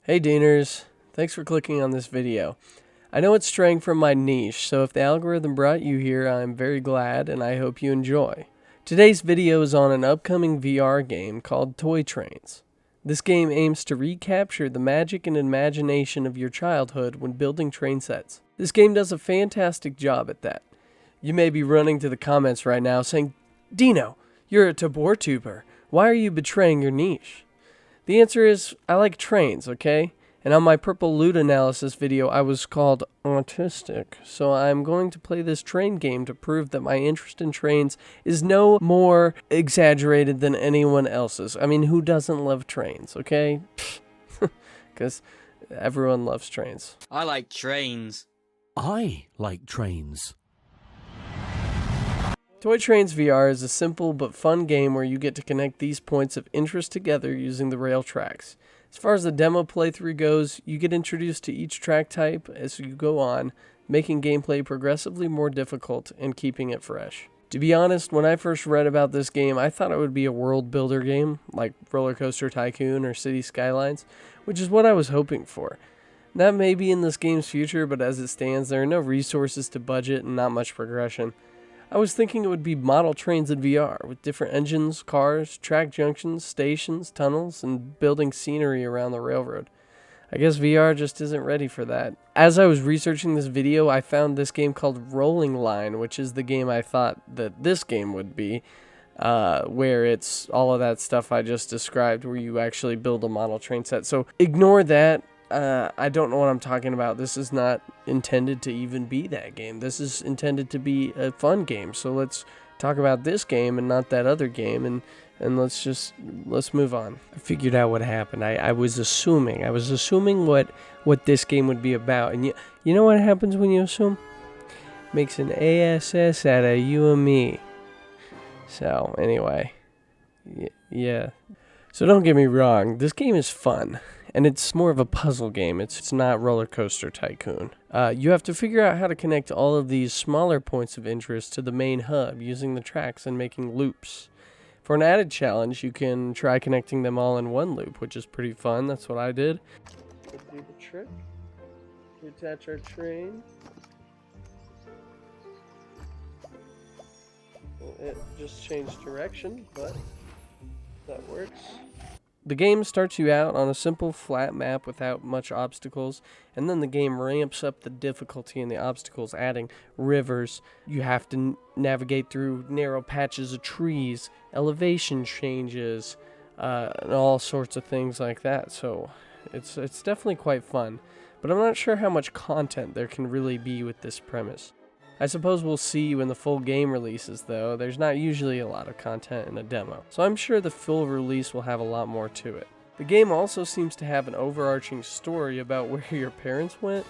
Hey Deaners, thanks for clicking on this video. I know it's straying from my niche, so if the algorithm brought you here, I'm very glad and I hope you enjoy. Today's video is on an upcoming VR game called Toy Trains. This game aims to recapture the magic and imagination of your childhood when building train sets. This game does a fantastic job at that. You may be running to the comments right now saying, Dino, you're a Tabor tuber. Why are you betraying your niche? The answer is, I like trains, okay? And on my purple loot analysis video, I was called autistic. So I'm going to play this train game to prove that my interest in trains is no more exaggerated than anyone else's. I mean, who doesn't love trains, okay? Because everyone loves trains. I like trains. I like trains. Toy Trains VR is a simple but fun game where you get to connect these points of interest together using the rail tracks. As far as the demo playthrough goes, you get introduced to each track type as you go on, making gameplay progressively more difficult and keeping it fresh. To be honest, when I first read about this game, I thought it would be a world builder game, like Roller Coaster Tycoon or City Skylines, which is what I was hoping for. That may be in this game's future, but as it stands, there are no resources to budget and not much progression. I was thinking it would be model trains in VR, with different engines, cars, track junctions, stations, tunnels, and building scenery around the railroad. I guess VR just isn't ready for that. As I was researching this video, I found this game called Rolling Line, which is the game I thought that this game would be, where it's all of that stuff I just described, where you actually build a model train set. So ignore that. I don't know what I'm talking about. This is not intended to even be that game. This is intended to be a fun game. So let's talk about this game and not that other game, and let's move on. I figured out what happened. I was assuming what this game would be about. And you know what happens when you assume? Makes an ASS out of you and me. So anyway, yeah. So don't get me wrong. This game is fun. And it's more of a puzzle game. It's not Roller Coaster Tycoon. You have to figure out how to connect all of these smaller points of interest to the main hub using the tracks and making loops. For an added challenge, you can try connecting them all in one loop, which is pretty fun. That's what I did. Let's do the trick. We attach our train. It just changed direction, but that works. The game starts you out on a simple flat map without much obstacles, and then the game ramps up the difficulty in the obstacles, adding rivers. You have to navigate through narrow patches of trees, elevation changes, and all sorts of things like that. So it's definitely quite fun, but I'm not sure how much content there can really be with this premise. I suppose we'll see when the full game releases, though. There's not usually a lot of content in a demo, so I'm sure the full release will have a lot more to it. The game also seems to have an overarching story about where your parents went.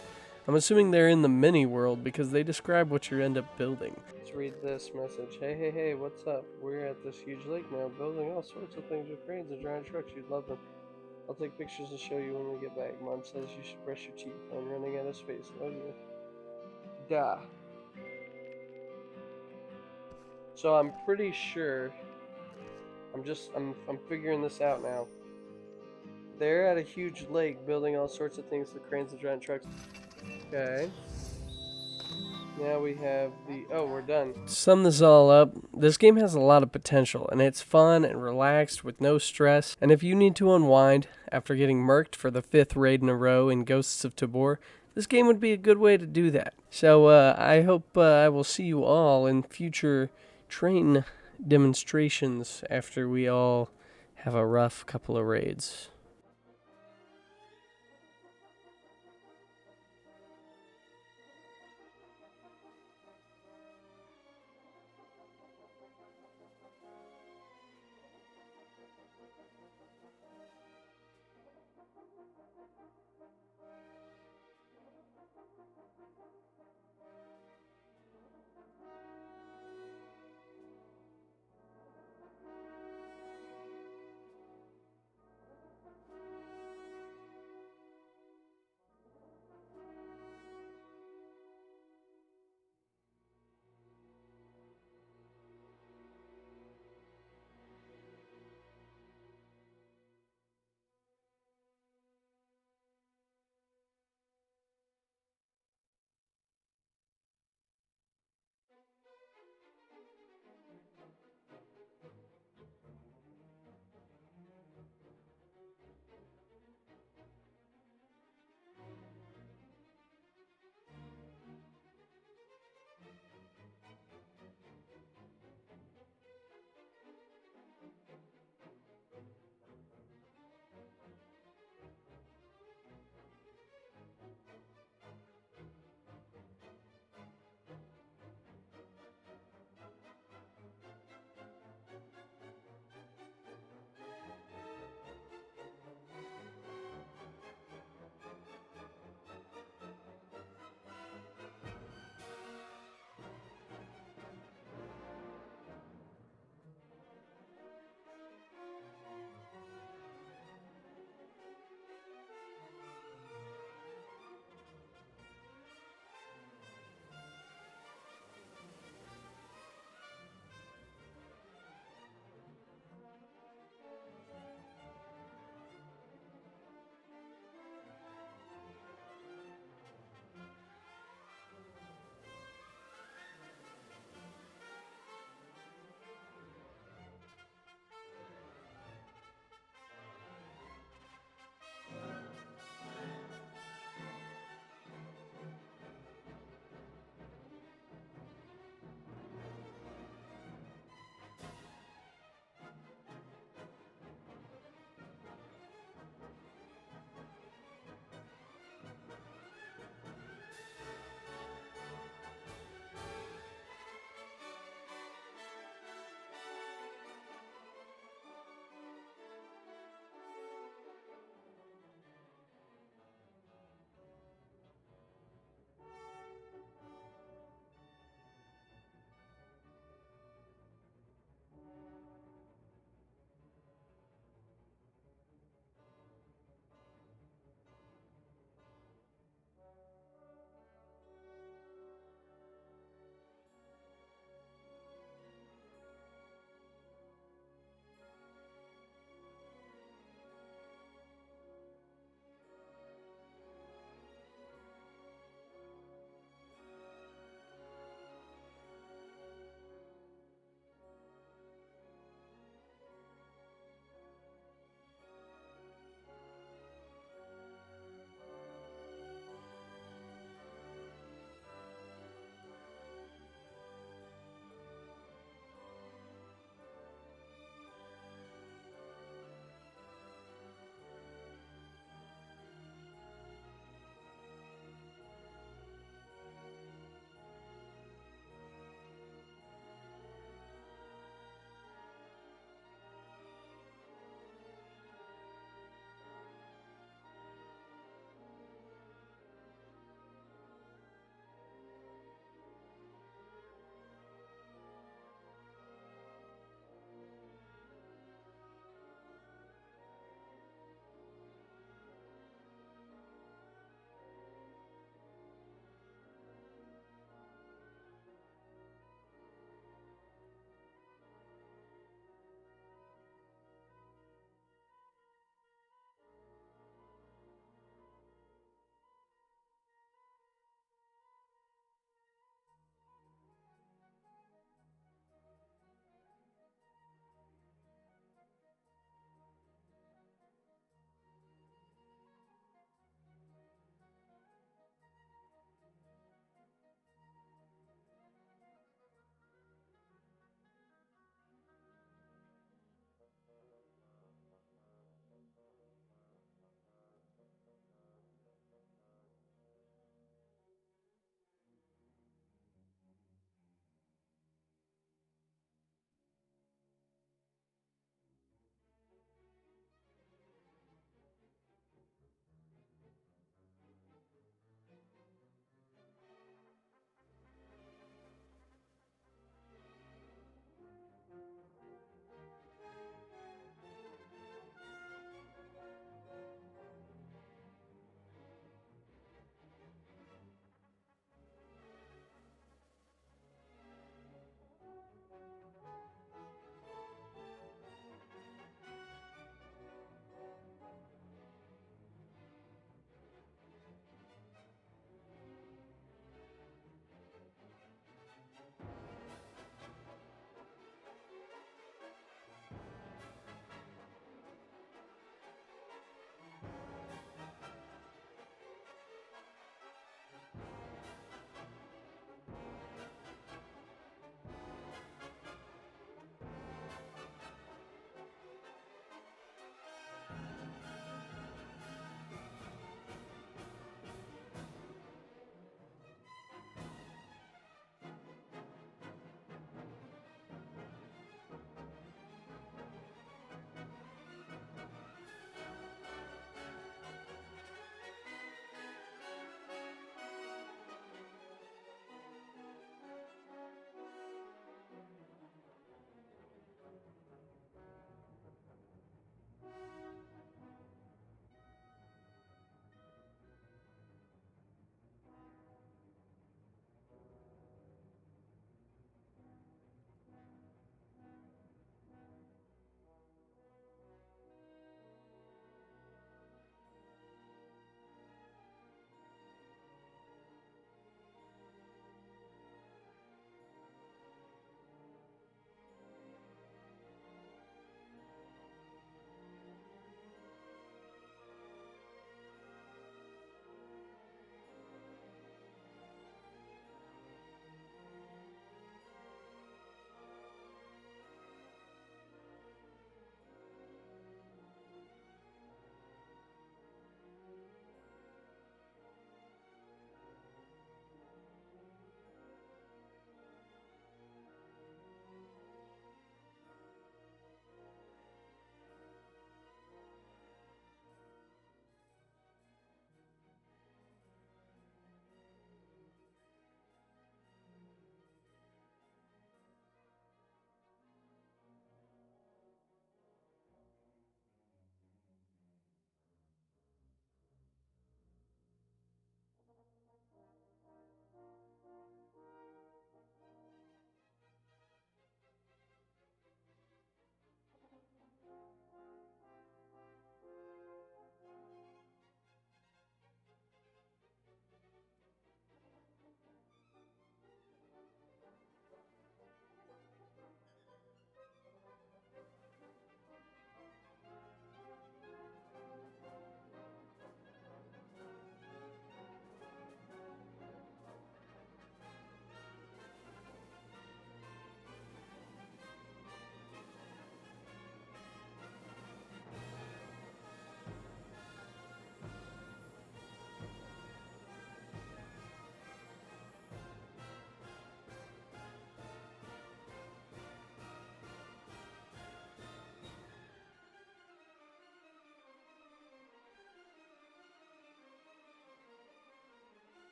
I'm assuming they're in the mini world because they describe what you end up building. Let's read this message. Hey, what's up? We're at this huge lake now, building all sorts of things with cranes and giant trucks. You'd love them. I'll take pictures and show you when we get back. Mom says you should brush your teeth. I'm running out of space. Love you. Duh. So I'm pretty sure, I'm figuring this out now. They're at a huge lake building all sorts of things with cranes and giant trucks. Okay. Now we have we're done. To sum this all up, this game has a lot of potential, and it's fun and relaxed with no stress. And if you need to unwind after getting murked for the 5th raid in a row in Ghosts of Tabor, this game would be a good way to do that. So I hope I will see you all in future train demonstrations after we all have a rough couple of raids.